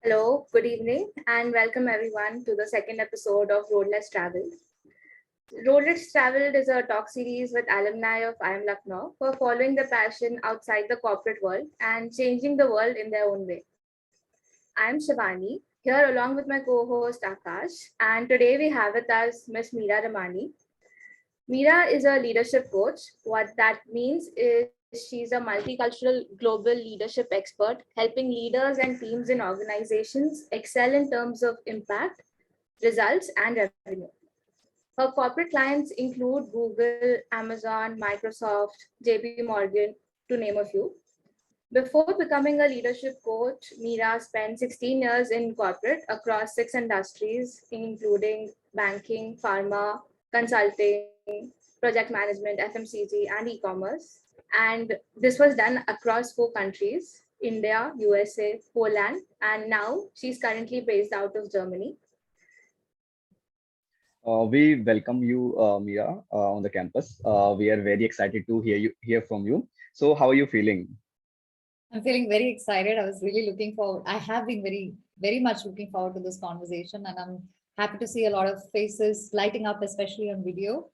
Hello, good evening, and welcome everyone to the second episode of Road Less Traveled. Road Less Traveled is a talk series with alumni of IIM Lucknow who are following their passion outside the corporate world and changing the world in their own way. I'm Shivani, here along with my co-host Akash, and today we have with us Miss Meera Ramani. Meera is a leadership coach. What that means is she's a multicultural global leadership expert, helping leaders and teams in organizations excel in terms of impact, results, and revenue. Her corporate clients include Google, Amazon, Microsoft, JP Morgan, to name a few. Before becoming a leadership coach, Meera spent 16 years in corporate across 6 industries, including banking, pharma, consulting, project management, FMCG, and e-commerce. And this was done across 4 countries: India, USA, Poland, and now she's currently based out of Germany. We welcome you, Mira, on the campus. We are very excited to hear from you. So, how are you feeling? I'm feeling very excited. I was really looking forward. I have been very much looking forward to this conversation, and I'm happy to see a lot of faces lighting up, especially on video.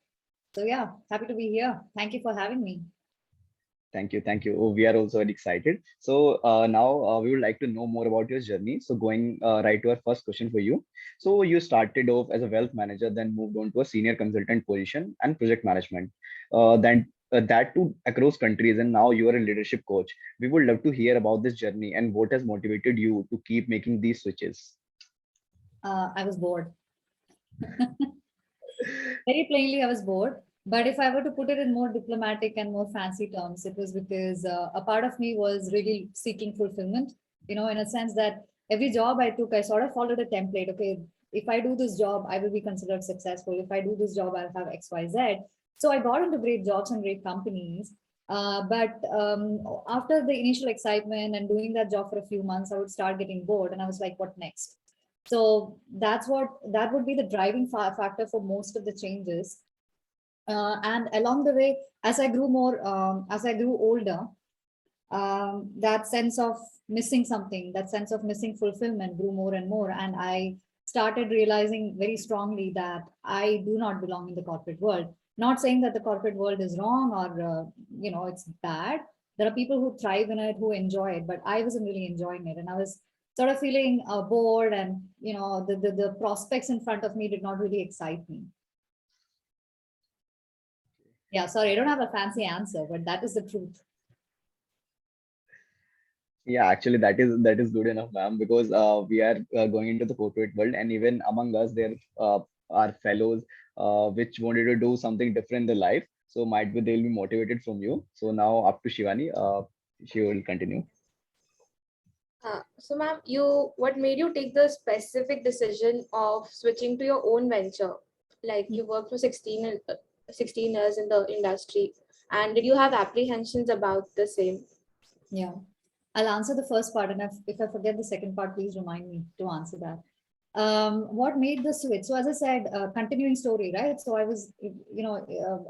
So yeah, happy to be here. Thank you for having me. Thank you, thank you. Oh, we are also very excited. So now we would like to know more about your journey. So going right to our first question for you. So you started off as a wealth manager, then moved on to a senior consultant position and project management. Then that too across countries, and now you are a leadership coach. We would love to hear about this journey and what has motivated you to keep making these switches. I was bored. Very plainly, I was bored. But if I were to put it in more diplomatic and more fancy terms, it was because a part of me was really seeking fulfillment, in a sense that every job I took, I sort of followed a template. Okay, if I do this job, I will be considered successful. If I do this job, I'll have X, Y, Z. So I got into great jobs and great companies. But after the initial excitement and doing that job for a few months, I would start getting bored. And I was like, what next? So that would be the driving factor for most of the changes. And along the way, as I grew older, that sense of missing something, that sense of missing fulfillment grew more and more. And I started realizing very strongly that I do not belong in the corporate world. Not saying that the corporate world is wrong or, it's bad. There are people who thrive in it, who enjoy it, but I wasn't really enjoying it. And I was sort of feeling bored, and, the prospects in front of me did not really excite me. Yeah, sorry, I don't have a fancy answer, but that is the truth. Yeah, actually, that is good enough, ma'am, because we are going into the corporate world, and even among us, there are fellows which wanted to do something different in their life. So might be they'll be motivated from you. So now up to Shivani, she will continue. So, ma'am, what made you take the specific decision of switching to your own venture? Like you worked for 16 years in the industry, and did you have apprehensions about the same? Yeah, I'll answer the first part, and if I forget the second part, please remind me to answer that. What made the switch? So as I said, continuing story, right? So I was,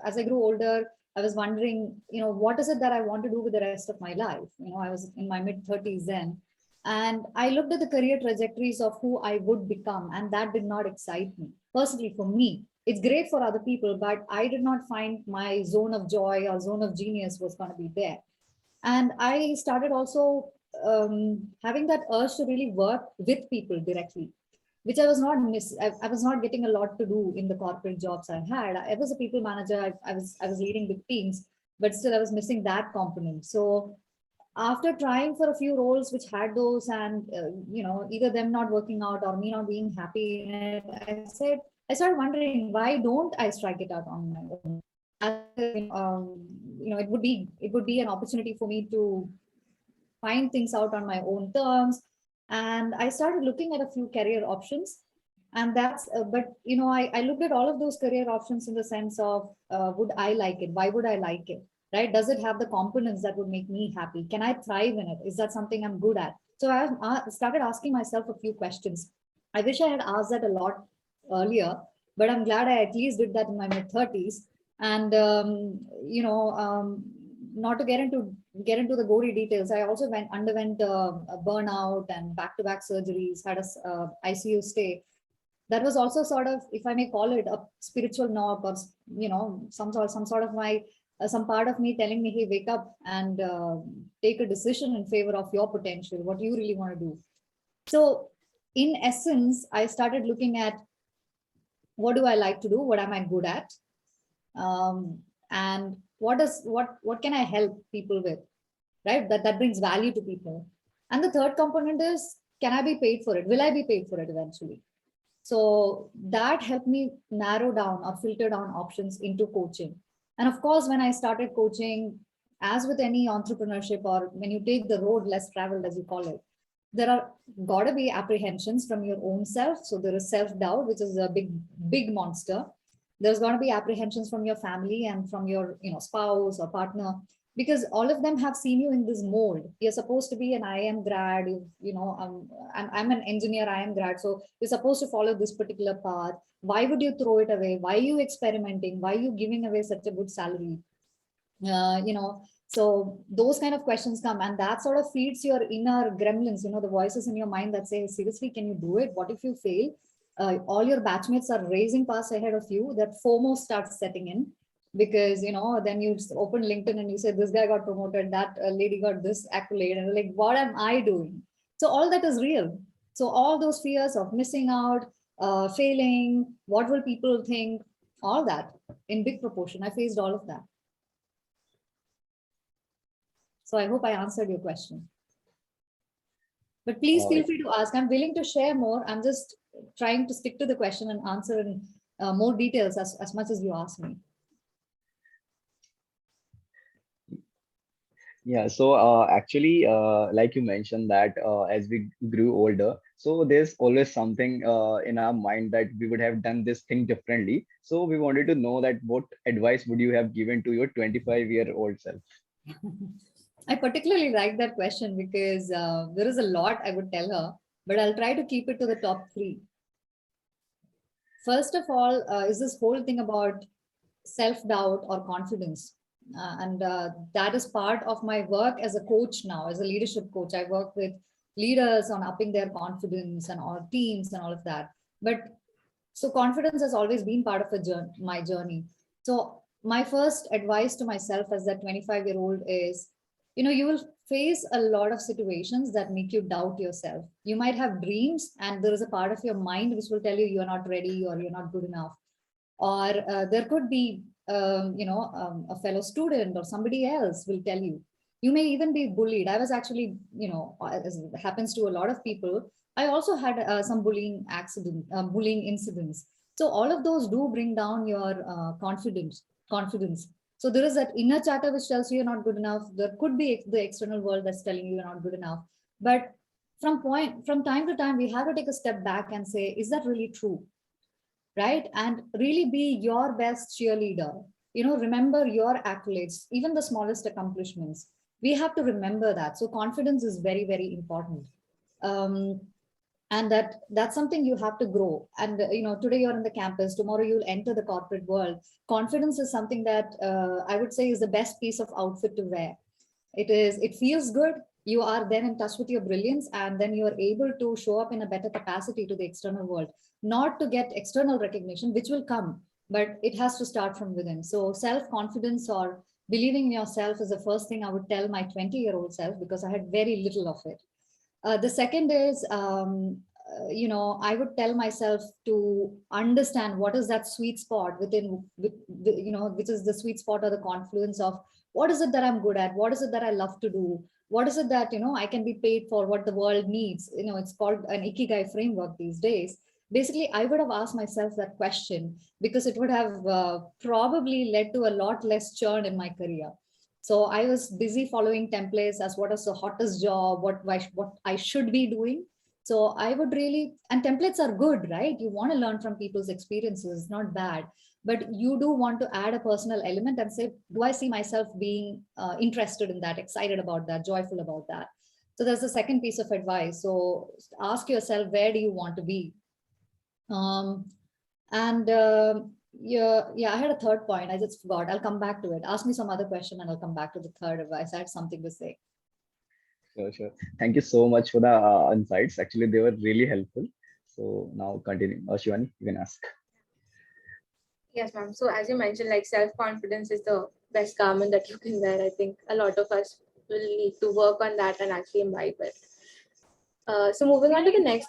as I grew older, I was wondering, what is it that I want to do with the rest of my life? I was in my mid-30s then, and I looked at the career trajectories of who I would become, and that did not excite me. Personally, for me, it's great for other people, but I did not find my zone of joy or zone of genius was going to be there. And I started also having that urge to really work with people directly, which I was not I was not getting a lot to do in the corporate jobs I had. I was a people manager. I was leading big teams, but still I was missing that component. So after trying for a few roles which had those, and either them not working out or me not being happy in it, I started wondering, why don't I strike it out on my own? It would be an opportunity for me to find things out on my own terms. And I started looking at a few career options. And I looked at all of those career options in the sense of, would I like it? Why would I like it? Right? Does it have the components that would make me happy? Can I thrive in it? Is that something I'm good at? So I started asking myself a few questions. I wish I had asked that a lot earlier, but I'm glad I at least did that in my mid 30s. And not to get into get into the gory details, I also underwent a burnout and back-to-back surgeries, had a ICU stay. That was also sort of, if I may call it, a spiritual knock, or some sort of my some part of me telling me, hey, wake up and take a decision in favor of your potential, what you really want to do. So in essence, I started looking at, what do I like to do, what am I good at, and what can I help people with, right? That brings value to people. And the third component is, can I be paid for it? Will I be paid for it eventually? So that helped me narrow down or filter down options into coaching. And of course, when I started coaching, as with any entrepreneurship, or when you take the road less traveled, as you call it, there are got to be apprehensions from your own self. So there is self-doubt, which is a big monster. There's going to be apprehensions from your family and from your spouse or partner, because all of them have seen you in this mold. You're supposed to be an IIM grad, I'm an engineer, IIM grad, so you're supposed to follow this particular path. Why would you throw it away? Why are you experimenting? Why are you giving away such a good salary? So those kind of questions come, and that sort of feeds your inner gremlins, the voices in your mind that say, seriously, can you do it? What if you fail? All your batchmates are racing past ahead of you. That FOMO starts setting in, because then you open LinkedIn and you say, this guy got promoted, that lady got this accolade, and like, what am I doing? So all that is real. So all those fears of missing out, failing, what will people think, all that in big proportion, I faced all of that. So I hope I answered your question. But please feel free to ask. I'm willing to share more. I'm just trying to stick to the question and answer in more details as much as you ask me. Yeah, so actually, like you mentioned that as we grew older, so there's always something in our mind that we would have done this thing differently. So we wanted to know that what advice would you have given to your 25-year-old self? I particularly like that question because there is a lot I would tell her, but I'll try to keep it to the top 3. First of all, is this whole thing about self-doubt or confidence. And that is part of my work as a coach now, as a leadership coach. I work with leaders on upping their confidence and all teams and all of that. But so confidence has always been part of my journey. So my first advice to myself as that 25-year-old is, you will face a lot of situations that make you doubt yourself. You might have dreams, and there is a part of your mind which will tell you you're not ready or you're not good enough. Or there could be, a fellow student or somebody else will tell you. You may even be bullied. I was actually, as it happens to a lot of people, I also had some bullying incidents. So all of those do bring down your confidence. So there is that inner chatter which tells you you're not good enough. There could be the external world that's telling you you're not good enough. But from time to time, we have to take a step back and say, is that really true? Right? And really be your best cheerleader. Remember your accolades, even the smallest accomplishments. We have to remember that. So confidence is very, very important. And that's something you have to grow. And today you're in the campus, tomorrow you'll enter the corporate world. Confidence is something that I would say is the best piece of outfit to wear. It feels good. You are then in touch with your brilliance, and then you are able to show up in a better capacity to the external world, not to get external recognition, which will come, but it has to start from within. So self-confidence or believing in yourself is the first thing I would tell my 20-year-old self, because I had very little of it. The second is, I would tell myself to understand what is that sweet spot which is the sweet spot or the confluence of what is it that I'm good at? What is it that I love to do? What is it that, I can be paid for, what the world needs? It's called an Ikigai framework these days. Basically, I would have asked myself that question, because it would have probably led to a lot less churn in my career. So I was busy following templates as what is the hottest job, what I should be doing. So I would really, and templates are good, right? You want to learn from people's experiences, it's not bad. But you do want to add a personal element and say, do I see myself being interested in that, excited about that, joyful about that? So there's the second piece of advice. So ask yourself, where do you want to be? And I had a third point. I just forgot. I'll come back to it. Ask me some other question and I'll come back to the third if I had something to say. Sure, sure. Thank you so much for the insights. Actually, they were really helpful. So now continue. Shivani, you can ask. Yes, ma'am. So as you mentioned, like self-confidence is the best garment that you can wear. I think a lot of us will need to work on that and actually imbibe it. So moving on to the next.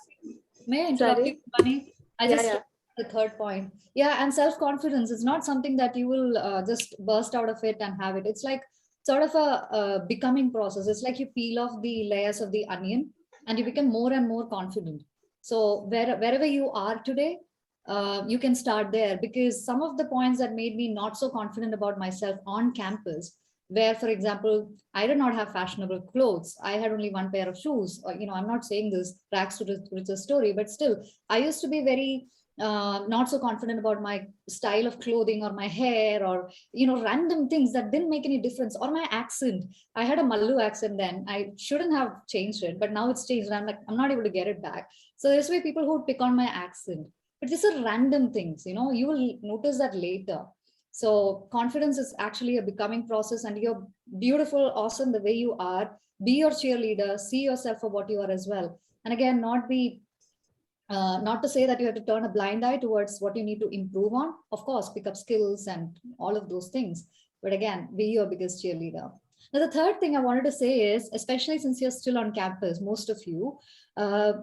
May I interrupt you, Sorry. Bunny? I Yeah, just yeah. the third point. Yeah, and self-confidence is not something that you will just burst out of it and have it. It's like sort of a becoming process. It's like you peel off the layers of the onion and you become more and more confident. So wherever you are today, you can start there, because some of the points that made me not so confident about myself on campus, where, for example, I did not have fashionable clothes. I had only one pair of shoes. I'm not saying this rags to riches story, but still, I used to be very not so confident about my style of clothing or my hair, or random things that didn't make any difference, or my accent. I had a Mallu accent then. I shouldn't have changed it, but now it's changed. And I'm like, I'm not able to get it back. So there's way people who would pick on my accent, but these are random things. You will notice that later. So confidence is actually a becoming process, and you're beautiful, awesome the way you are. Be your cheerleader, see yourself for what you are as well. And again, not to say that you have to turn a blind eye towards what you need to improve on. Of course, pick up skills and all of those things. But again, be your biggest cheerleader. Now, the third thing I wanted to say is, especially since you're still on campus, most of you, uh,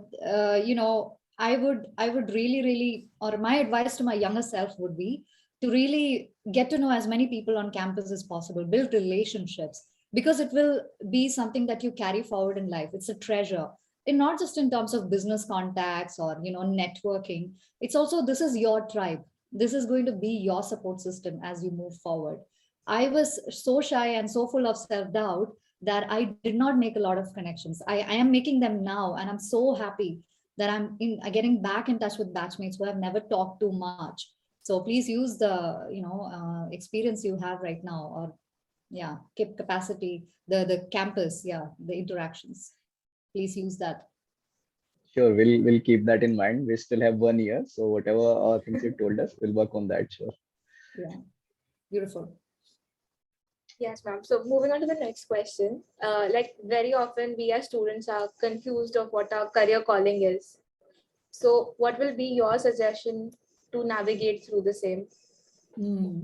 I would really, really, or my advice to my younger self would be to really get to know as many people on campus as possible, build relationships, because it will be something that you carry forward in life. It's a treasure, and not just in terms of business contacts or networking. It's also, this is your tribe. This is going to be your support system as you move forward. I was so shy and so full of self-doubt that I did not make a lot of connections. I am making them now, and I'm so happy that I'm getting back in touch with batchmates who have never talked too much. So please use the experience you have right now, or yeah, keep capacity, the campus, yeah, the interactions. Please use that. Sure, we'll keep that in mind. We still have 1 year, so whatever things you told us, we'll work on that. Sure. Yeah, beautiful. Yes, ma'am. So moving on to the next question. Like very often we as students are confused of what our career calling is. So what will be your suggestion to navigate through the same? Hmm.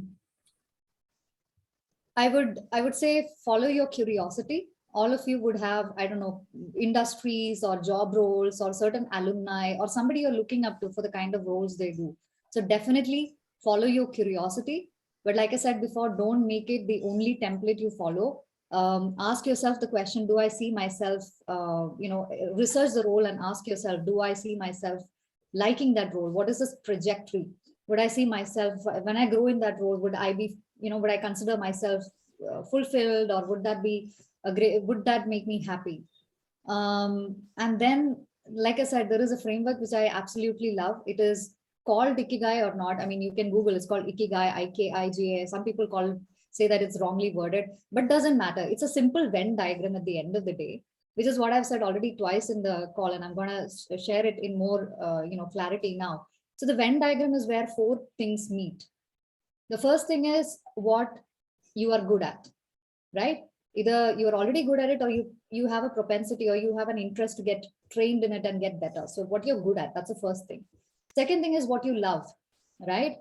I would say follow your curiosity. All of you would have, I don't know, industries or job roles or certain alumni or somebody you're looking up to for the kind of roles they do. So definitely follow your curiosity. But like I said before, don't make it the only template you follow. Ask yourself the question, do I see myself, research the role and ask yourself, do I see myself liking that role? What is this trajectory? Would I see myself when I grow in that role? Would I be, would I consider myself fulfilled, or would that be a great, would that make me happy? And then, like I said, there is a framework which I absolutely love. It is called Ikigai or not. I mean, you can Google, it's called Ikigai, IKIGA. Some people say that it's wrongly worded, but doesn't matter. It's a simple Venn diagram at the end of the day, which is what I've said already twice in the call, and I'm going to share it in more, clarity now. So the Venn diagram is where four things meet. The first thing is what you are good at, right? Either you are already good at it, or you have a propensity, or you have an interest to get trained in it and get better. So what you're good at, that's the first thing. Second thing is what you love, right?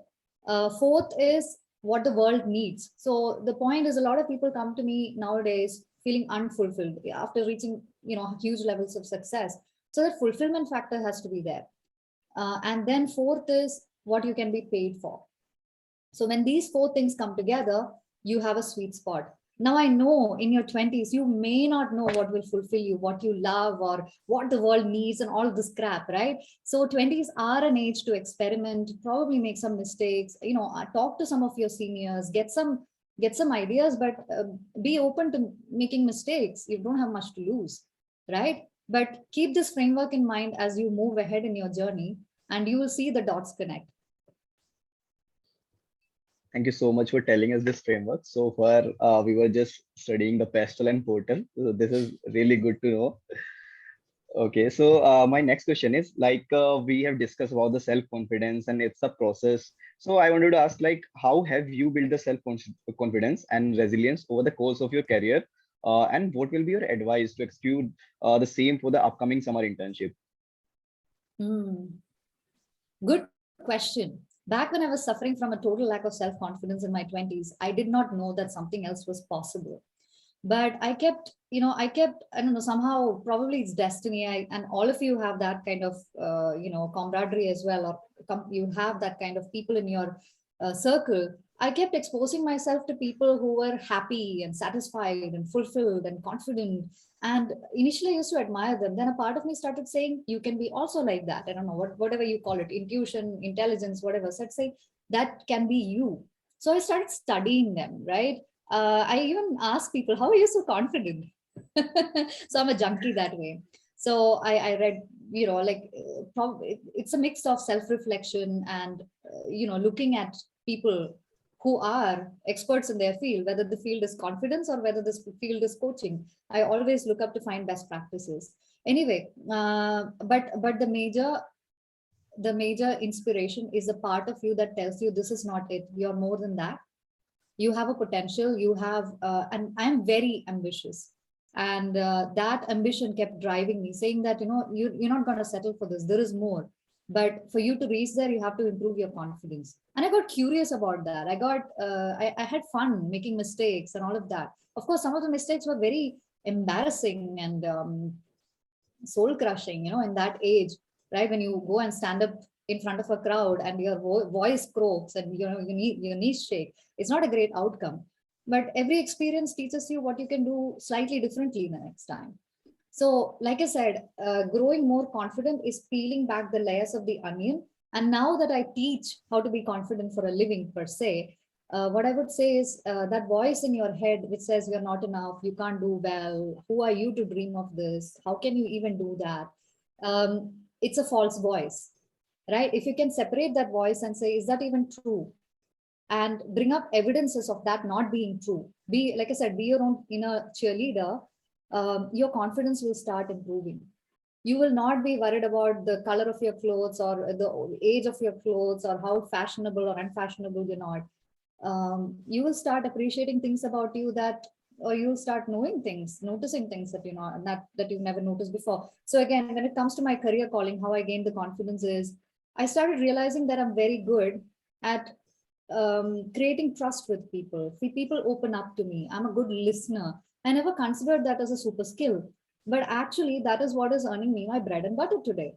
Fourth is what the world needs. So the point is, a lot of people come to me nowadays feeling unfulfilled after reaching huge levels of success. So that fulfillment factor has to be there. And then fourth is what you can be paid for. So when these four things come together, you have a sweet spot. Now I know in your 20s, you may not know what will fulfill you, what you love, or what the world needs, and all this crap, right? So 20s are an age to experiment, probably make some mistakes, talk to some of your seniors, get some ideas, but be open to making mistakes. You don't have much to lose, right? But keep this framework in mind as you move ahead in your journey, and you will see the dots connect. Thank you so much for telling us this framework. So far, we were just studying the pestle and portal. So this is really good to know. Okay, so my next question is like we have discussed about the self-confidence and it's a process. So I wanted to ask like how have you built the self-confidence and resilience over the course of your career? And what will be your advice to execute the same for the upcoming summer internship? Hmm. Good question. Back when I was suffering from a total lack of self-confidence in my 20s, I did not know that something else was possible. But I don't know, somehow, probably it's destiny. And all of you have that kind of, camaraderie as well, or you have that kind of people in your circle. I kept exposing myself to people who were happy and satisfied and fulfilled and confident. And initially, I used to admire them. Then a part of me started saying, "You can be also like that." I don't know whatever you call it, intuition, intelligence, whatever. So I'd say that can be you. So I started studying them, right? I even ask people, "How are you so confident?" So I'm a junkie that way. So I read, it's a mix of self-reflection and, looking at people who are experts in their field, whether the field is confidence or whether this field is coaching. I always look up to find best practices. Anyway, but the major inspiration is a part of you that tells you this is not it. You're more than that. You have a potential. You have, and I'm very ambitious, and that ambition kept driving me, saying that you're not going to settle for this. There is more, but for you to reach there, you have to improve your confidence. And I got curious about that. I had fun making mistakes and all of that. Of course, some of the mistakes were very embarrassing and soul crushing, in that age, right? When you go and stand up in front of a crowd and your voice croaks and your knees shake, it's not a great outcome. But every experience teaches you what you can do slightly differently the next time. So, like I said, growing more confident is peeling back the layers of the onion. And now that I teach how to be confident for a living, per se, what I would say is that voice in your head which says you're not enough, you can't do well, who are you to dream of this? How can you even do that? It's a false voice, right? If you can separate that voice and say, is that even true? And bring up evidences of that not being true. Be, like I said, be your own inner cheerleader. Your confidence will start improving. You will not be worried about the color of your clothes or the age of your clothes or how fashionable or unfashionable you're not. You will start appreciating things about you that, or you'll start knowing things, noticing things that that you've never noticed before. So again, when it comes to my career calling, how I gained the confidence is I started realizing that I'm very good at creating trust with people. See, people open up to me. I'm a good listener. I never considered that as a super skill, but actually, that is what is earning me my bread and butter today.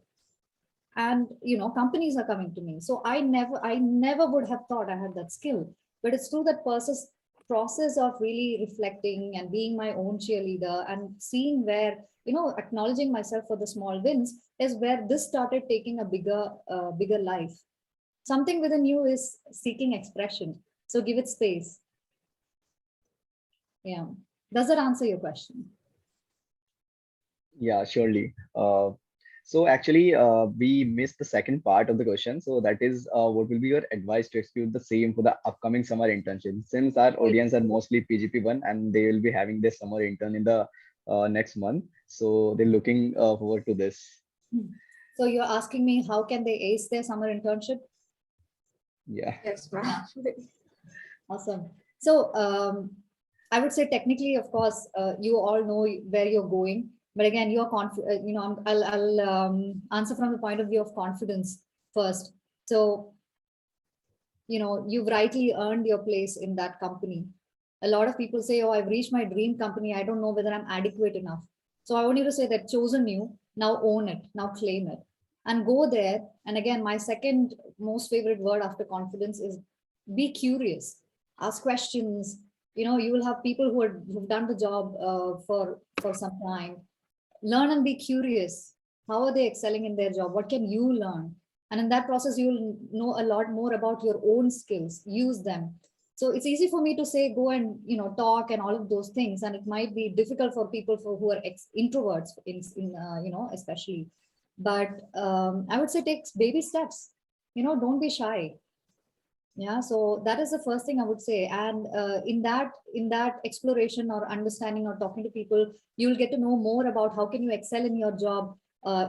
And companies are coming to me. So I never would have thought I had that skill. But it's through that process of really reflecting and being my own cheerleader and seeing where, acknowledging myself for the small wins is where this started taking a bigger life. Something within you is seeking expression. So give it space. Yeah. Does that answer your question? Yeah, surely. So actually, we missed the second part of the question. So that is, what will be your advice to execute the same for the upcoming summer internship? Since our Right. audience are mostly PGP1 and they will be having their summer intern in the next month. So they're looking forward to this. So you're asking me how can they ace their summer internship? Yeah. Yes, ma'am. Yeah. Awesome. So I would say technically, of course, you all know where you're going. But again, I'll answer from the point of view of confidence first. So, you've rightly earned your place in that company. A lot of people say, "Oh, I've reached my dream company. I don't know whether I'm adequate enough." So I want you to say that chosen you, now own it, now claim it, and go there. And again, my second most favorite word after confidence is be curious, ask questions. You will have people who've done the job for some time. Learn and be curious. How are they excelling in their job? What can you learn? And in that process, you'll know a lot more about your own skills. Use them. So it's easy for me to say go and talk and all of those things, and it might be difficult for people who are introverts especially. But I would say take baby steps. Don't be shy. Yeah, so that is the first thing I would say. And in that exploration or understanding or talking to people, you'll get to know more about how can you excel in your job.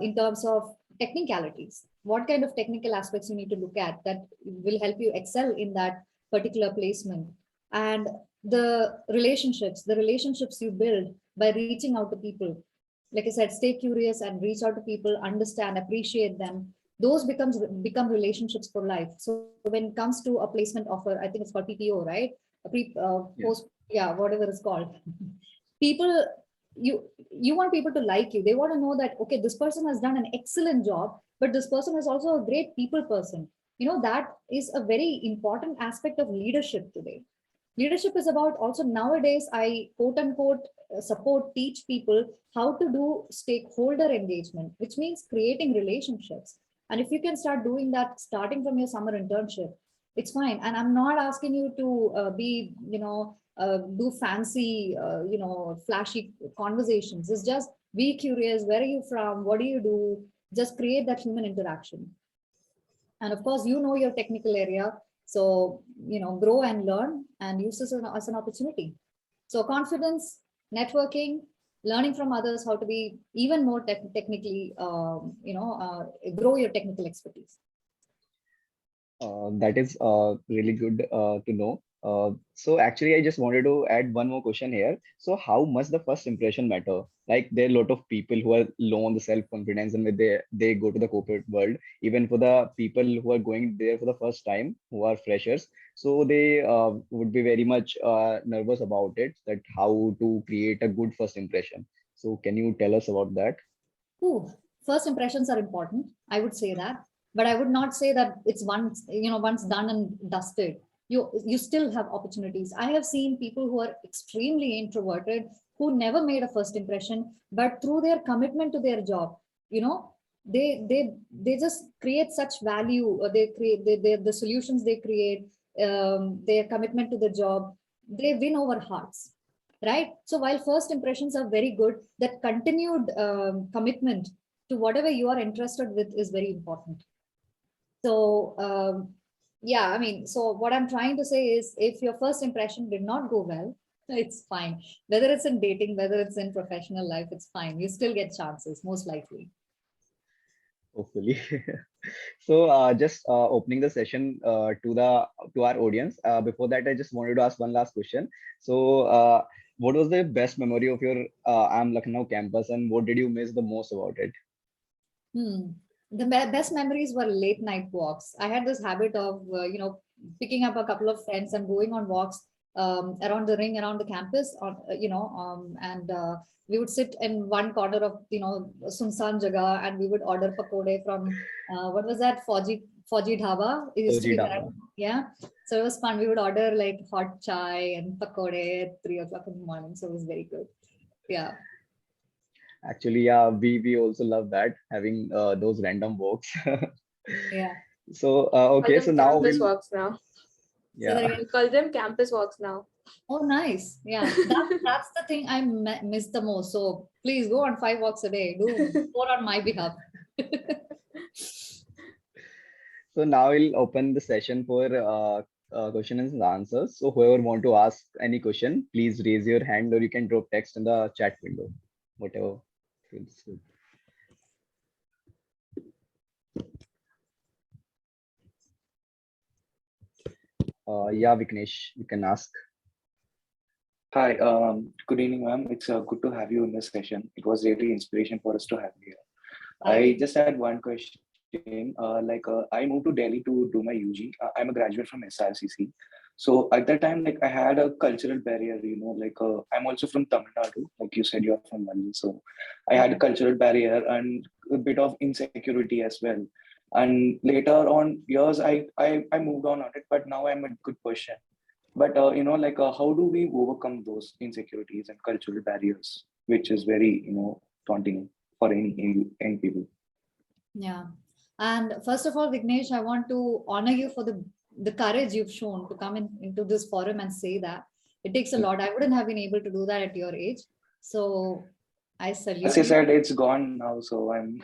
in terms of technicalities. What kind of technical aspects you need to look at that will help you excel in that particular placement. And the relationships you build by reaching out to people. Like I said, stay curious and reach out to people, understand, appreciate them. Those become relationships for life. So when it comes to a placement offer, I think it's called PPO, right? A Yeah. post, yeah, whatever it's called. People, you want people to like you. They want to know that, okay, this person has done an excellent job, but this person is also a great people person. That is a very important aspect of leadership today. Leadership is about also nowadays, I quote unquote support, teach people how to do stakeholder engagement, which means creating relationships. And if you can start doing that starting from your summer internship, it's fine. And I'm not asking you to do fancy, flashy conversations. It's just be curious. Where are you from? What do you do? Just create that human interaction. And of course, your technical area. So, grow and learn and use this as an opportunity. So confidence, networking, learning from others how to be even more technically, grow your technical expertise. That is really good to know. So actually, I just wanted to add one more question here. So how much the first impression matter? Like there are a lot of people who are low on the self-confidence and when they go to the corporate world, even for the people who are going there for the first time, who are freshers, so they would be very much nervous about it, that how to create a good first impression. So can you tell us about that? Ooh, first impressions are important. I would say that, but I would not say that it's once done and dusted. You still have opportunities. I have seen people who are extremely introverted who never made a first impression, but through their commitment to their job, you know, they just create such value. They create the solutions they create, their commitment to the job. They win over hearts, right? So while first impressions are very good, that continued commitment to whatever you are interested with is very important. So yeah, I mean, so what I'm trying to say is, if your first impression did not go well, it's fine. Whether it's in dating, whether it's in professional life, it's fine. You still get chances, most likely. Hopefully. So just opening the session to our audience. Before that, I just wanted to ask one last question. So what was the best memory of your IIM Lucknow campus, and what did you miss the most about it? The best memories were late night walks. I had this habit of, picking up a couple of friends and going on walks around the ring, around the campus, and we would sit in one corner of, Sunsan Jaga, and we would order pakode from, what was that? Fauji Dhaba. It used to Soji be there. Dhaba. Yeah. So it was fun. We would order like hot chai and pakode at 3 o'clock in the morning. So it was very good. Yeah. Actually, yeah, we also love that, having those random walks. Yeah. So Call okay, so them now campus we'll, walks now. Say that yeah. again. We call them campus walks now. Oh, nice. Yeah, that's the thing I miss the most. So please go on 5 walks a day. Do more on my behalf. So now we'll open the session for questions and answers. So whoever want to ask any question, please raise your hand, or you can drop text in the chat window, whatever feels good. Yeah, Viknesh, you can ask. Hi, good evening, ma'am. It's good to have you in this session. It was really inspiration for us to have you here. I just had one question. I moved to Delhi to do my UG. I'm a graduate from SRCC. So at that time, like I had a cultural barrier, I'm also from Tamil Nadu. Like you said, you're from Delhi. So I had a cultural barrier and a bit of insecurity as well. And later on years, I moved on it, but now I'm a good person. But how do we overcome those insecurities and cultural barriers, which is very daunting for any young people? Yeah. And first of all, Vignesh, I want to honor you for the courage you've shown to come into this forum and say that. It takes a lot. I wouldn't have been able to do that at your age. So I As salute I you. said, it's gone now, so I'm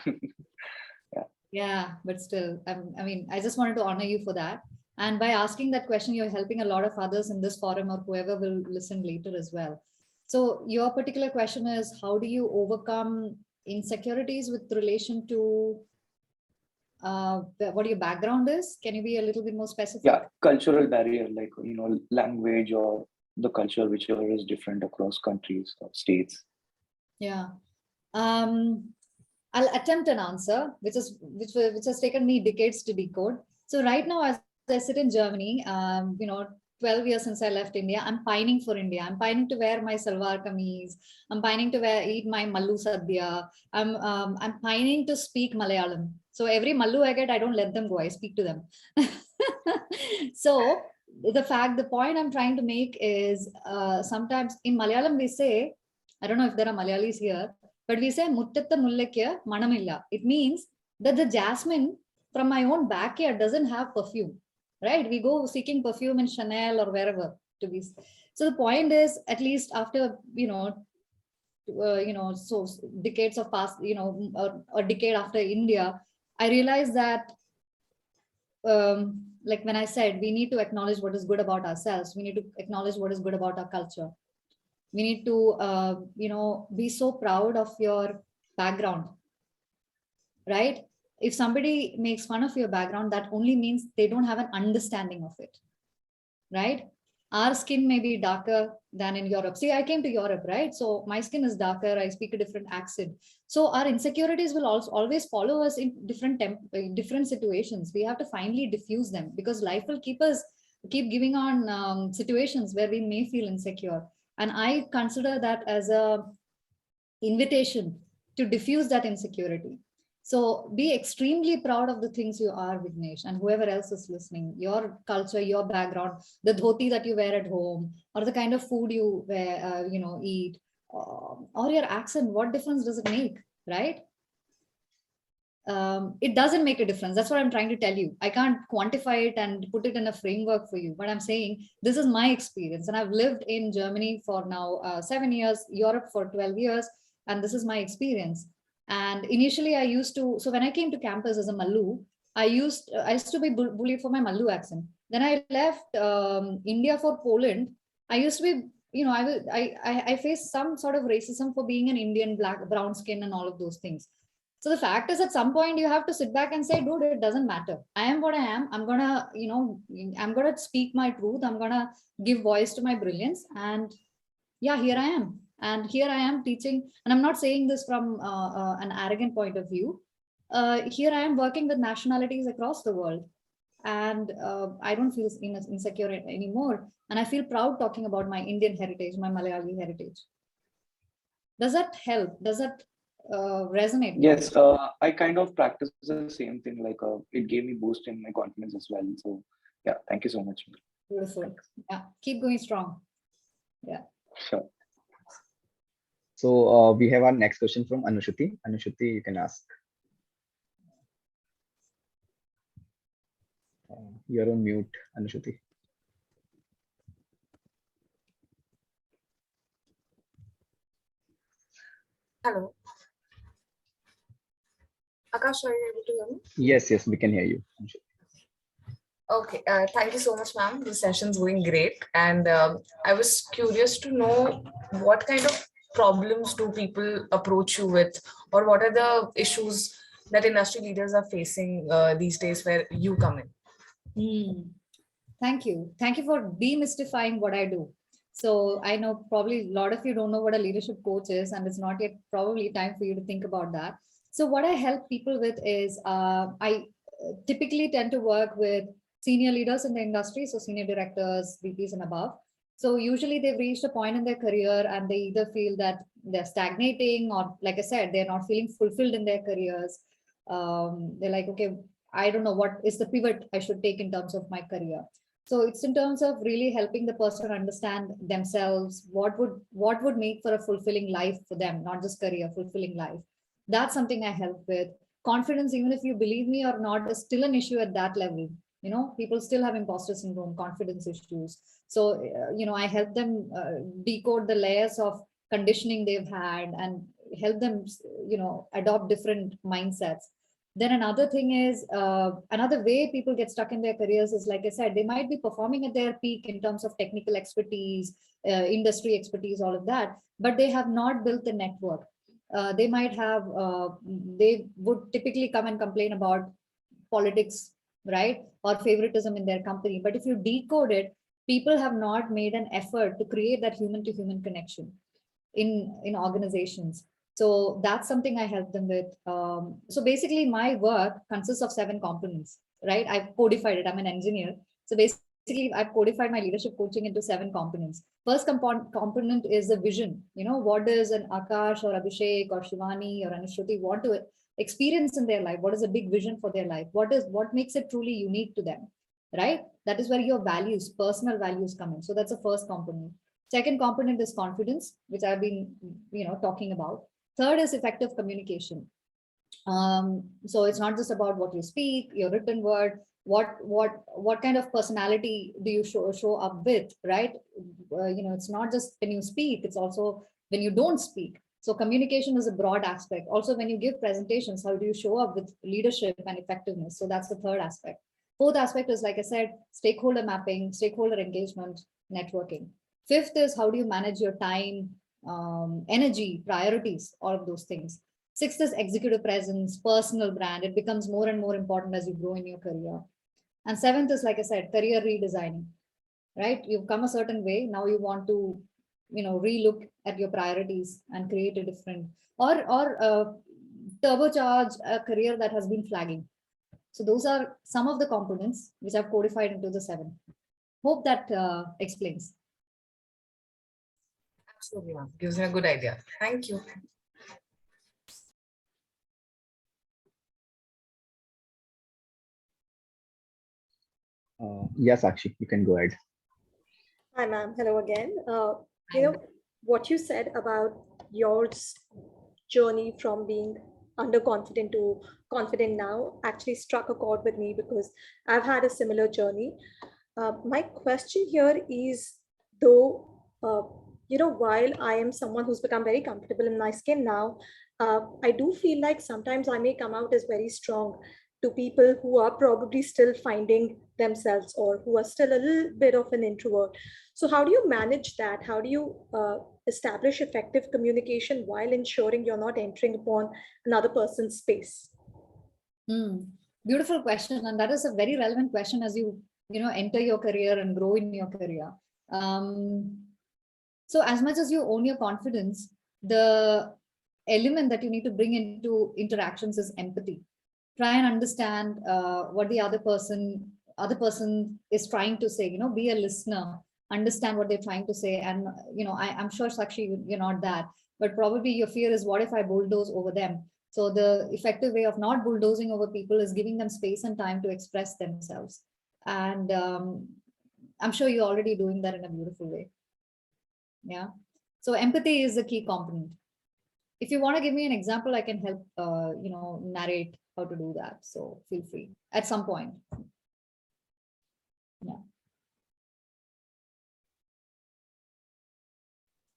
yeah. Yeah, but still, I mean, I just wanted to honor you for that. And by asking that question, you're helping a lot of others in this forum or whoever will listen later as well. So your particular question is, how do you overcome insecurities with relation to what your background is? Can you be a little bit more specific? Yeah, cultural barrier, like, language or the culture, whichever is different across countries or states. Yeah. I'll attempt an answer, which has taken me decades to decode. So right now, as I sit in Germany, 12 years since I left India, I'm pining for India. I'm pining to wear my salwar kameez. I'm pining to eat my Mallu sadhya. I'm pining to speak Malayalam. So every Mallu I get, I don't let them go. I speak to them. So the point I'm trying to make is sometimes in Malayalam we say, I don't know if there are Malayalis here, but we say muttatta mullakya manamilla. It means that the jasmine from my own backyard doesn't have perfume, right? We go seeking perfume in Chanel or wherever to be. So the point is, at least after so decades of past, a decade after India, I realized that like when I said, we need to acknowledge what is good about ourselves. We need to acknowledge what is good about our culture. We need to, be so proud of your background, right? If somebody makes fun of your background, that only means they don't have an understanding of it, right? Our skin may be darker than in Europe. See, I came to Europe, right? So my skin is darker. I speak a different accent. So our insecurities will also always follow us in different situations. We have to finally diffuse them, because life will keep giving on situations where we may feel insecure. And I consider that as a invitation to diffuse that insecurity. So be extremely proud of the things you are, Vignesh, and whoever else is listening, your culture, your background, the dhoti that you wear at home, or the kind of food you wear, eat, or your accent. What difference does it make, right? It doesn't make a difference. That's what I'm trying to tell you. I can't quantify it and put it in a framework for you, but I'm saying this is my experience, and I've lived in Germany for now 7 years, Europe for 12 years, and this is my experience. And initially I used to, so when I came to campus as a Mallu, I used to be bullied for my Mallu accent. Then I left India for Poland. I used to be, I faced some sort of racism for being an Indian, brown skin and all of those things. So the fact is, at some point you have to sit back and say, dude, it doesn't matter. I am what I am. I'm gonna speak my truth. I'm gonna give voice to my brilliance. And yeah, here I am. And here I am teaching. And I'm not saying this from an arrogant point of view. Here I am working with nationalities across the world. And I don't feel insecure anymore. And I feel proud talking about my Indian heritage, my Malayali heritage. Does that help? Does that resonate? Yes, I kind of practice the same thing. Like it gave me boost in my confidence as well. So yeah, thank you so much. Beautiful. Yeah, keep going strong. Yeah. Sure. So we have our next question from Anushuti. Anushuti, you can ask. You're on mute, Anushuti. Hello. Akash, are you able to hear me? Yes, we can hear you. Okay, thank you so much, ma'am. The session's going great. And I was curious to know what kind of problems do people approach you with, or what are the issues that industry leaders are facing these days where you come in? Thank you. Thank you for demystifying what I do. So I know probably a lot of you don't know what a leadership coach is, and it's not yet probably time for you to think about that. So what I help people with is I typically tend to work with senior leaders in the industry, so senior directors, VPs and above. So usually they've reached a point in their career and they either feel that they're stagnating, or like I said, they're not feeling fulfilled in their careers. They're like, okay, I don't know what is the pivot I should take in terms of my career. So it's in terms of really helping the person understand themselves, what would make for a fulfilling life for them, not just career, fulfilling life. That's something I help with. Confidence, even if you believe me or not, is still an issue at that level. People still have imposter syndrome, confidence issues. So, I help them decode the layers of conditioning they've had and help them, adopt different mindsets. Then another thing is, another way people get stuck in their careers is, like I said, they might be performing at their peak in terms of technical expertise, industry expertise, all of that, but they have not built the network. they might have, they would typically come and complain about politics, right? Or favoritism in their company. But if you decode it, people have not made an effort to create that human to human connection in organizations. So that's something I help them with. So basically my work consists of 7 components, right? I've codified it. I'm an engineer. So basically I've codified my leadership coaching into 7 components. First component is the vision. What does an Akash or Abhishek or Shivani or Anushruti want to experience in their life? What is a big vision for their life? What makes it truly unique to them, right? That is where your values, personal values come in. So that's the first component. Second component is confidence, which I've been, talking about. Third is effective communication. So it's not just about what you speak, your written word, what kind of personality do you show up with, right? It's not just when you speak, it's also when you don't speak. So communication is a broad aspect. Also, when you give presentations, how do you show up with leadership and effectiveness? So that's the third aspect. Fourth aspect is, like I said, stakeholder mapping, stakeholder engagement, networking. Fifth is how do you manage your time, energy, priorities, all of those things. Sixth is executive presence, personal brand. It becomes more and more important as you grow in your career. And seventh is, like I said, career redesigning, right? You've come a certain way. Now you want to, relook at your priorities and create a different or turbocharge a career that has been flagging. So those are some of the components which I've codified into the 7. Hope that explains. Absolutely, ma'am. Gives me a good idea. Thank you. Yes, Sakshi, you can go ahead. Hi, ma'am. Hello again. What you said about your journey from being underconfident to confident now actually struck a chord with me because I've had a similar journey. My question here is, though, while I am someone who's become very comfortable in my skin now, I do feel like sometimes I may come out as very strong to people who are probably still finding themselves or who are still a little bit of an introvert. So how do you manage that? How do you establish effective communication while ensuring you're not entering upon another person's space? Beautiful question. And that is a very relevant question as you enter your career and grow in your career. So as much as you own your confidence, the element that you need to bring into interactions is empathy. Try and understand what the other person is trying to say. Be a listener, understand what they're trying to say. And I'm sure, Sakshi, you're not that, but probably your fear is, what if I bulldoze over them? So the effective way of not bulldozing over people is giving them space and time to express themselves. And I'm sure you're already doing that in a beautiful way. Yeah. So empathy is the key component. If you want to give me an example, I can help, narrate how to do that. So feel free at some point. Yeah.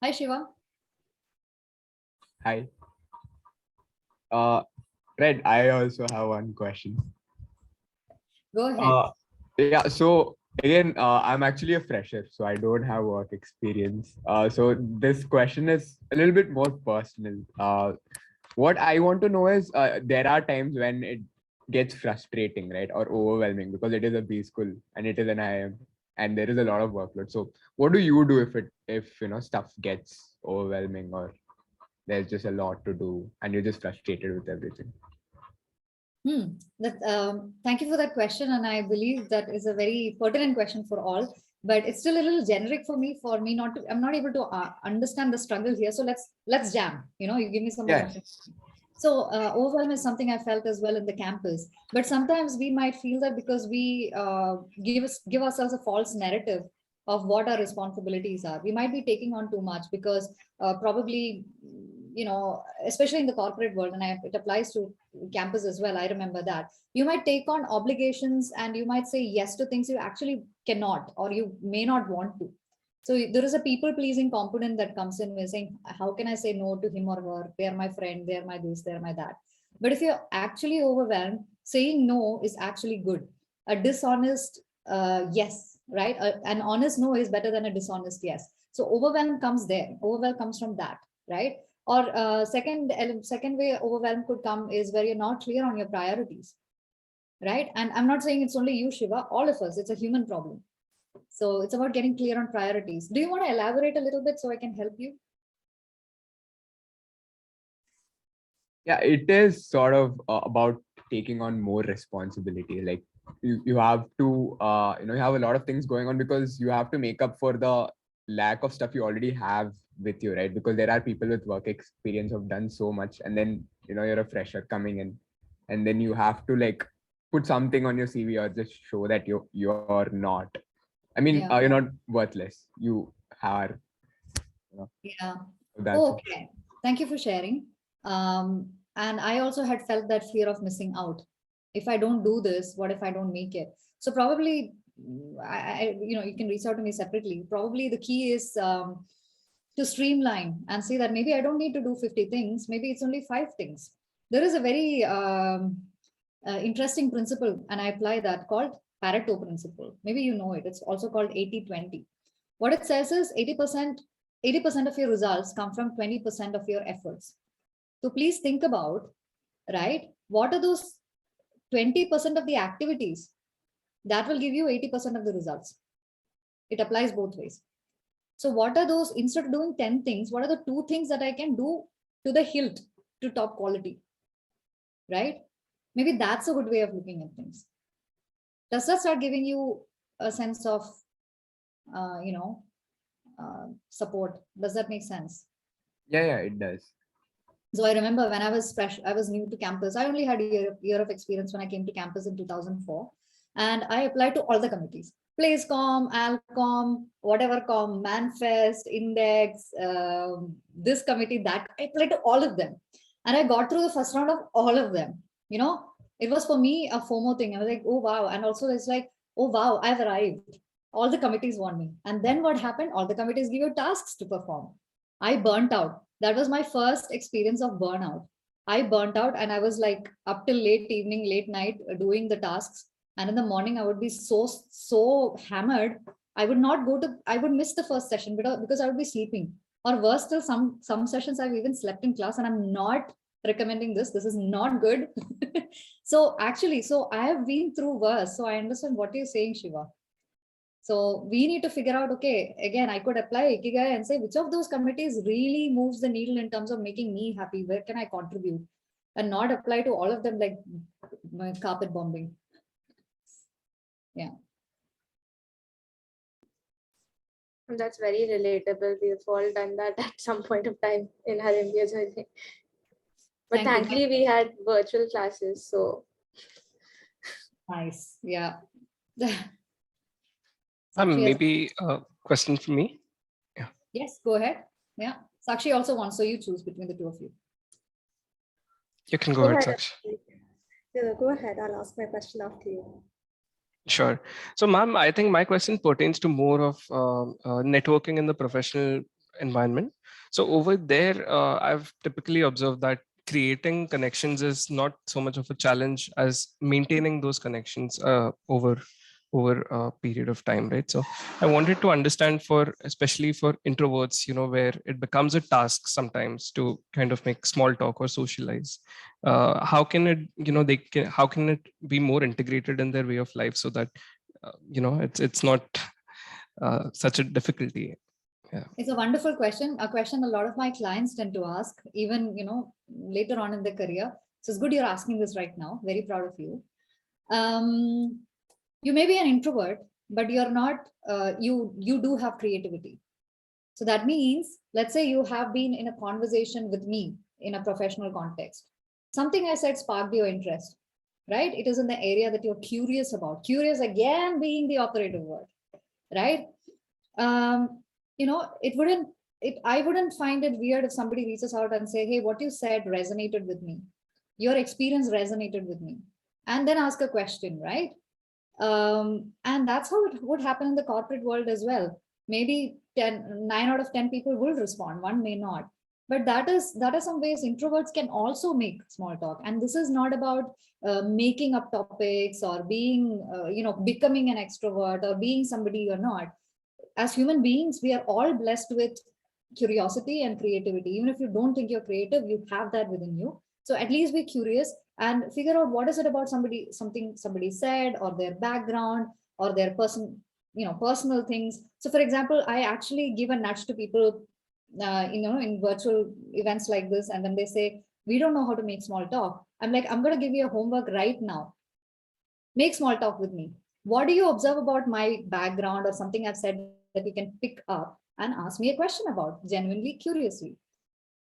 Hi, Shiva. Hi. Fred, I also have one question. Go ahead. Yeah, so again, I'm actually a fresher, so I don't have work experience. So this question is a little bit more personal. What I want to know is, there are times when it gets frustrating, right, or overwhelming, because it is a B school and it is an IIM and there is a lot of workload. So what do you do if stuff gets overwhelming, or there's just a lot to do and you're just frustrated with everything? Thank you for that question. And I believe that is a very pertinent question for all, but it's still a little generic for me I'm not able to understand the struggle here. So let's jam, you give me some more. So overwhelm is something I felt as well in the campus, but sometimes we might feel that because we give ourselves a false narrative of what our responsibilities are. We might be taking on too much because probably, especially in the corporate world, and it applies to campus as well. I remember that you might take on obligations and you might say yes to things you actually cannot, or you may not want to. So there is a people pleasing component that comes in with saying, how can I say no to him or her? They're my friend, they're my this, they're my that. But if you're actually overwhelmed, saying no is actually good. A dishonest yes, right? An honest no is better than a dishonest yes. So overwhelm comes there. Overwhelm comes from that, right? Or second way overwhelm could come is where you're not clear on your priorities, right? And I'm not saying it's only you, Shiva, all of us, it's a human problem. So it's about getting clear on priorities. Do you want to elaborate a little bit so I can help you? Yeah, it is sort of about taking on more responsibility. Like you have to, you have a lot of things going on because you have to make up for the lack of stuff you already have with you, right? Because there are people with work experience who have done so much, and then you're a fresher coming in, and then you have to like put something on your CV or just show that you're not. I mean, Yeah. you're not worthless. You are. Yeah. That's Okay. Thank you for sharing. And I also had felt that fear of missing out. If I don't do this, what if I don't make it? So probably, you can reach out to me separately. Probably the key is to streamline and say that maybe I don't need to do 50 things. Maybe it's only 5 things. There is a very interesting principle, and I apply that, called Pareto principle. Maybe you know it. It's also called 80-20. What it says is 80% of your results come from 20% of your efforts. So please think about, right? What are those 20% of the activities that will give you 80% of the results? It applies both ways. So what are those, instead of doing 10 things, what are the 2 things that I can do to the hilt, to top quality, right? Maybe that's a good way of looking at things. Does that start giving you a sense of, support? Does that make sense? Yeah, it does. So I remember when I was fresh, I was new to campus. I only had a year of experience when I came to campus in 2004. And I applied to all the committees: PlaceCom, Alcom, whatever com, Manfest, Index, this committee, that. I applied to all of them. And I got through the first round of all of them. It was for me a FOMO thing. I was like, oh, wow. And also it's like, oh, wow, I've arrived. All the committees want me. And then what happened? All the committees give you tasks to perform. I burnt out. That was my first experience of burnout. I burnt out and I was like up till late evening, late night doing the tasks. And in the morning, I would be so hammered. I would miss the first session because I would be sleeping. Or worse still, some sessions I've even slept in class, and I'm not recommending this. This is not good. So I have been through worse. So I understand what you're saying, Shiva. So we need to figure out, okay, again, I could apply Ikigai and say, which of those committees really moves the needle in terms of making me happy? Where can I contribute? And not apply to all of them like my carpet bombing. Yeah. That's very relatable. We've all done that at some point of time in our MBA journey. But thankfully, we had virtual classes, so. Nice. Yeah. Maybe a question for me. Yeah. Yes, go ahead. Yeah. Sakshi also wants, so you choose between the 2 of you. You can go ahead, Sakshi. Yeah, go ahead. I'll ask my question after you. Sure. So, ma'am, I think my question pertains to more of networking in the professional environment. So over there, I've typically observed that creating connections is not so much of a challenge as maintaining those connections over a period of time, right? So I wanted to understand, especially for introverts, where it becomes a task sometimes to kind of make small talk or socialize. How can it, how can it be more integrated in their way of life so that, it's not such a difficulty? Yeah. It's a wonderful question, a question a lot of my clients tend to ask, even, later on in their career. So it's good you're asking this right now. Very proud of you. You may be an introvert, but you're not, you do have creativity. So that means, let's say you have been in a conversation with me in a professional context. Something I said sparked your interest, right? It is in the area that you're curious about. Curious again being the operative word, right? I wouldn't find it weird if somebody reaches out and say, hey, what you said resonated with me. Your experience resonated with me. And then ask a question, right? And that's how it would happen in the corporate world as well. Maybe 9 out of 10 people will respond, 1 may not. But that is some ways introverts can also make small talk. And this is not about making up topics or being, becoming an extrovert or being somebody you're not. As human beings, we are all blessed with curiosity and creativity. Even if you don't think you're creative, you have that within you. So at least be curious and figure out what is it about something somebody said, or their background, or their personal things. So for example, I actually give a nudge to people, in virtual events like this, and when they say we don't know how to make small talk, I'm like, I'm going to give you a homework right now. Make small talk with me. What do you observe about my background or something I've said that you can pick up and ask me a question about, genuinely, curiously?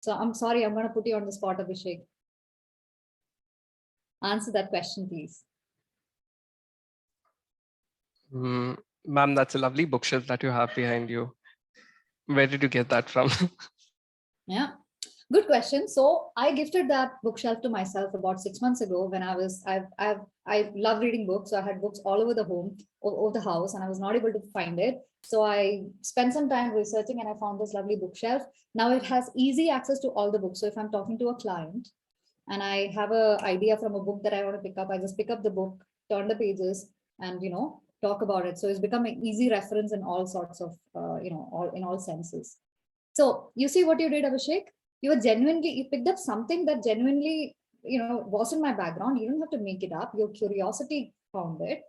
So I'm sorry, I'm going to put you on the spot, Abhishek. Answer that question, please. Ma'am, that's a lovely bookshelf that you have behind you. Where did you get that from? Yeah, good question. So I gifted that bookshelf to myself about 6 months ago when I love reading books. So I had books all over the home, over the house, and I was not able to find it. So I spent some time researching and I found this lovely bookshelf. Now it has easy access to all the books. So if I'm talking to a client and I have an idea from a book that I want to pick up, I just pick up the book, turn the pages, and talk about it. So it's become an easy reference in all sorts of in all senses. So you see what you did, Abhishek? You picked up something that genuinely was in my background. You don't have to make it up. Your curiosity found it,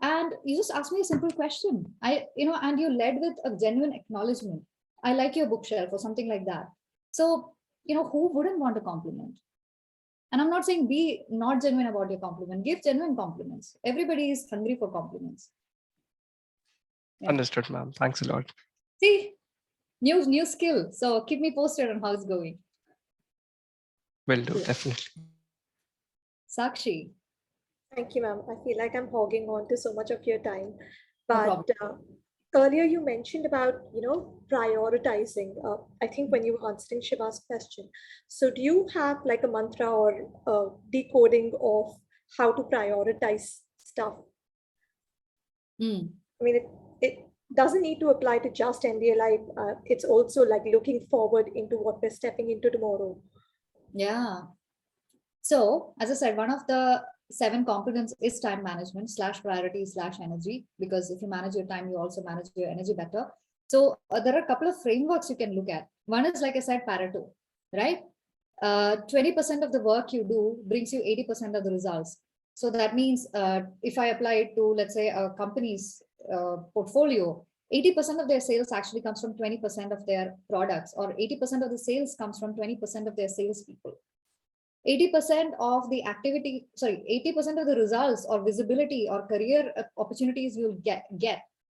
and you just asked me a simple question. And you led with a genuine acknowledgement. I like your bookshelf or something like that. So who wouldn't want a compliment? And I'm not saying be not genuine about your compliment. Give genuine compliments. Everybody is hungry for compliments. Yeah. Understood, ma'am. Thanks a lot. See, new skill. So keep me posted on how it's going. Will do, definitely. Sakshi. Thank you, ma'am. I feel like I'm hogging on to so much of your time. No But earlier you mentioned about, prioritizing. I think when you were answering Shiva's question. So do you have like a mantra or decoding of how to prioritize stuff? I mean, it doesn't need to apply to just MBA life. It's also like looking forward into what we're stepping into tomorrow. Yeah. So as I said, one of the 7 competence is time management / priority / energy, because if you manage your time, you also manage your energy better. So there are a couple of frameworks you can look at. One is, like I said, Pareto, right? 20% of the work you do brings you 80% of the results. So that means if I apply it to, let's say, a company's portfolio, 80% of their sales actually comes from 20% of their products, or 80% of the sales comes from 20% of their salespeople. 80% of the activity, 80% of the results or visibility or career opportunities you'll get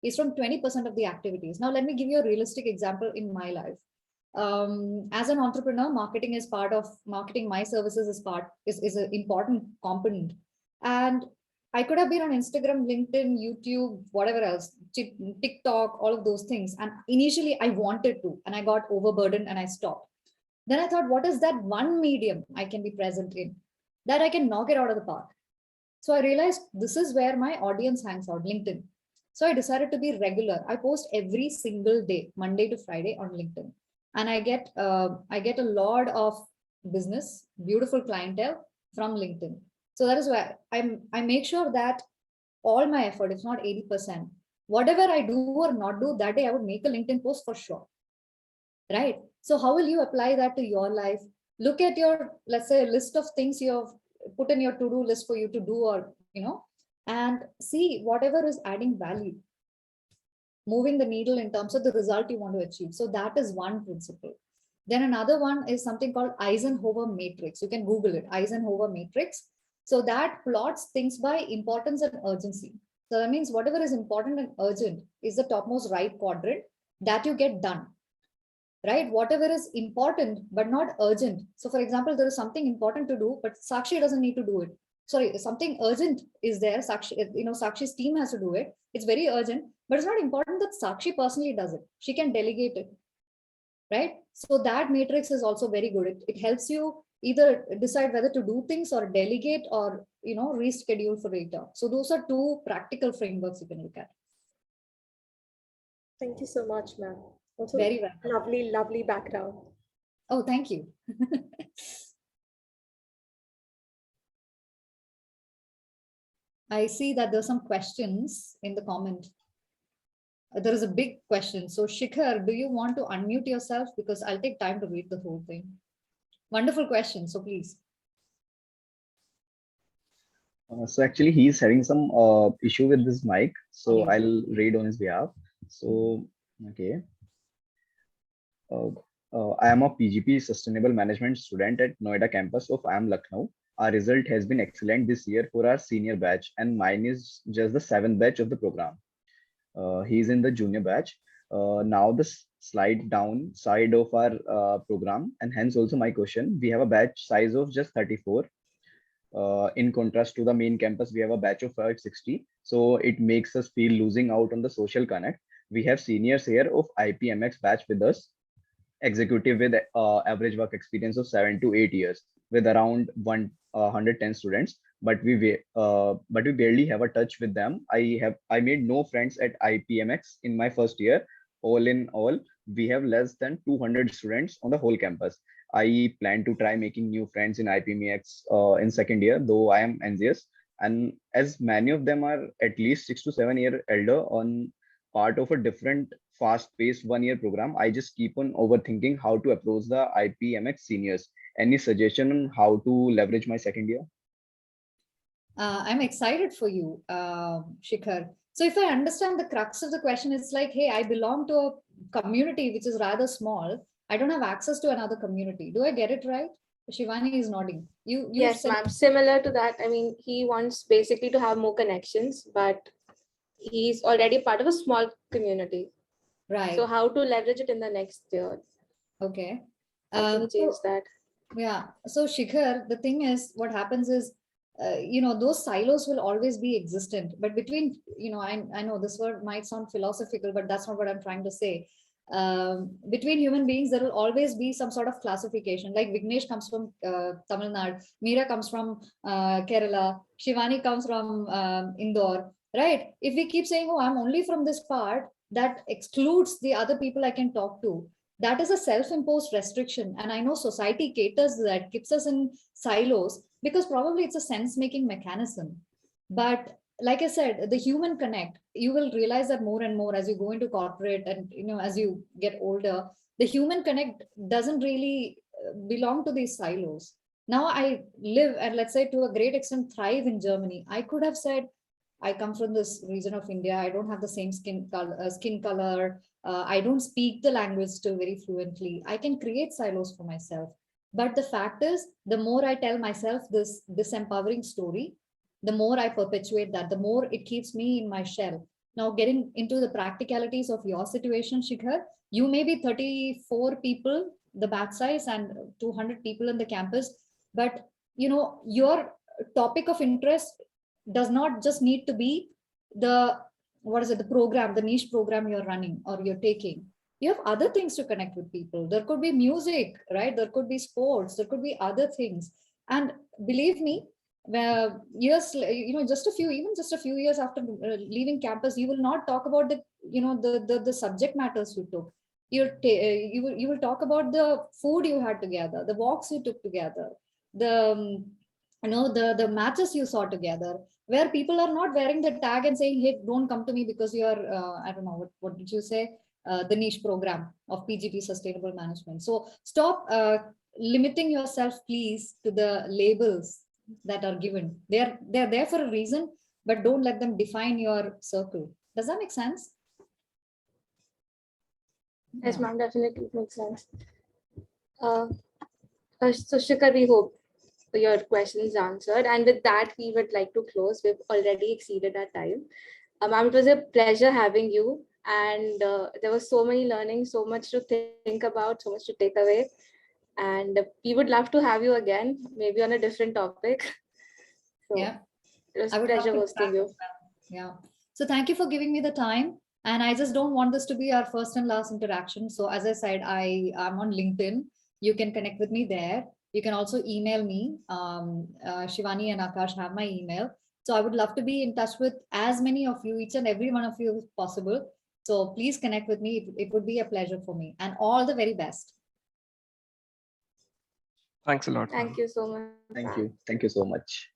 is from 20% of the activities. Now, let me give you a realistic example in my life. As an entrepreneur, marketing, my services is an important component. And I could have been on Instagram, LinkedIn, YouTube, whatever else, TikTok, all of those things. And initially I wanted to, and I got overburdened and I stopped. Then I thought, what is that one medium I can be present in that I can knock it out of the park? So I realized this is where my audience hangs out, LinkedIn. So I decided to be regular. I post every single day, Monday to Friday, on LinkedIn, and I get a lot of business, beautiful clientele from LinkedIn. So that is why I make sure that all my effort, if not 80%, whatever I do or not do that day, I would make a LinkedIn post for sure. Right? So how will you apply that to your life? Look at your, let's say, a list of things you have put in your to-do list for you to do, or, and see whatever is adding value, moving the needle in terms of the result you want to achieve. So that is one principle. Then another one is something called Eisenhower matrix. You can Google it, Eisenhower matrix. So that plots things by importance and urgency. So that means whatever is important and urgent is the topmost right quadrant that you get done. Right? Whatever is important but not urgent. So for example, there is something important to do, but Sakshi doesn't need to do it. Sorry, something urgent is there. Sakshi's team has to do it. It's very urgent, but it's not important that Sakshi personally does it. She can delegate it. Right? So that matrix is also very good. It helps you either decide whether to do things or delegate or reschedule for later. So those are 2 practical frameworks you can look at. Thank you so much, ma'am. Also, very well. Lovely background. Oh, thank you. I see that there's some questions in the comment. there is a big question. So Shikhar, do you want to unmute yourself? Because I'll take time to read the whole thing. Wonderful question. So please. So actually, he's having some issue with this mic. So I'll read on his behalf. So, okay. I am a PGP Sustainable Management student at Noida campus of IIM Lucknow. Our result has been excellent this year for our senior batch, and mine is just the 7th batch of the program. He's in the junior batch. Now the slide down side of our program, and hence also my question. We have a batch size of just 34. In contrast to the main campus, we have a batch of 560. So it makes us feel losing out on the social connect. We have seniors here of IPMX batch with us, executive with average work experience of 7 to 8 years, with around 110 students. But we barely have a touch with them. I made no friends at IPMX in my first year. All in all, we have less than 200 students on the whole campus. I plan to try making new friends in IPMX in second year, though I am anxious. And as many of them are at least 6 to 7 year elder on part of a different fast-paced one-year program, I just keep on overthinking how to approach the IPMX seniors. Any suggestion on how to leverage my second year? I'm excited for you, Shikhar. So if I understand the crux of the question, it's like, hey, I belong to a community which is rather small. I don't have access to another community. Do I get it right? Shivani is nodding. Yes, ma'am. Similar to that. I mean, he wants basically to have more connections, but he's already part of a small community. Right. So how to leverage it in the next year? Okay. How can he change that? Yeah. So Shikhar, the thing is, what happens is, those silos will always be existent. But between, I know this word might sound philosophical, but that's not what I'm trying to say. Between human beings, there will always be some sort of classification. Like Vignesh comes from Tamil Nadu, Meera comes from Kerala, Shivani comes from Indore, right? If we keep saying, oh, I'm only from this part, that excludes the other people I can talk to. That is a self-imposed restriction. And I know society caters that, keeps us in silos, because probably it's a sense-making mechanism. But like I said, the human connect, you will realize that more and more as you go into corporate and, as you get older, the human connect doesn't really belong to these silos. Now I live, and let's say to a great extent thrive in Germany. I could have said, I come from this region of India. I don't have the same skin color. I don't speak the language still very fluently. I can create silos for myself. But the fact is, the more I tell myself this empowering story, the more I perpetuate that, the more it keeps me in my shell. Now, getting into the practicalities of your situation, Shikhar, you may be 34 people, the batch size, and 200 people in the campus. But, your topic of interest does not just need to be the program, the niche program you're running or you're taking. You have other things to connect with people. There could be music, right? There could be sports, there could be other things. And believe me, years, just a few years after leaving campus, you will not talk about the subject matters you took. You will talk about the food you had together, the walks you took together, the matches you saw together, where people are not wearing the tag and saying, hey, don't come to me because you're I don't know, what did you say, the niche program of PGP Sustainable Management. So stop limiting yourself, please, to the labels that are given. They're there for a reason, but don't let them define your circle. Does that make sense? Yes, ma'am, definitely makes sense. So Shikhar, we hope your questions answered. And with that, we would like to close. We've already exceeded our time. Ma'am, it was a pleasure having you. And there was so many learning, so much to think about, so much to take away. And we would love to have you again, maybe on a different topic. So yeah, it was a pleasure hosting you. Yeah. So thank you for giving me the time. And I just don't want this to be our first and last interaction. So as I said, I'm on LinkedIn. You can connect with me there. You can also email me. Shivani and Akash have my email. So I would love to be in touch with as many of you, each and every one of you as possible. So please connect with me. It would be a pleasure for me. And all the very best. Thanks a lot. Thank you so much. Thank you. Thank you so much.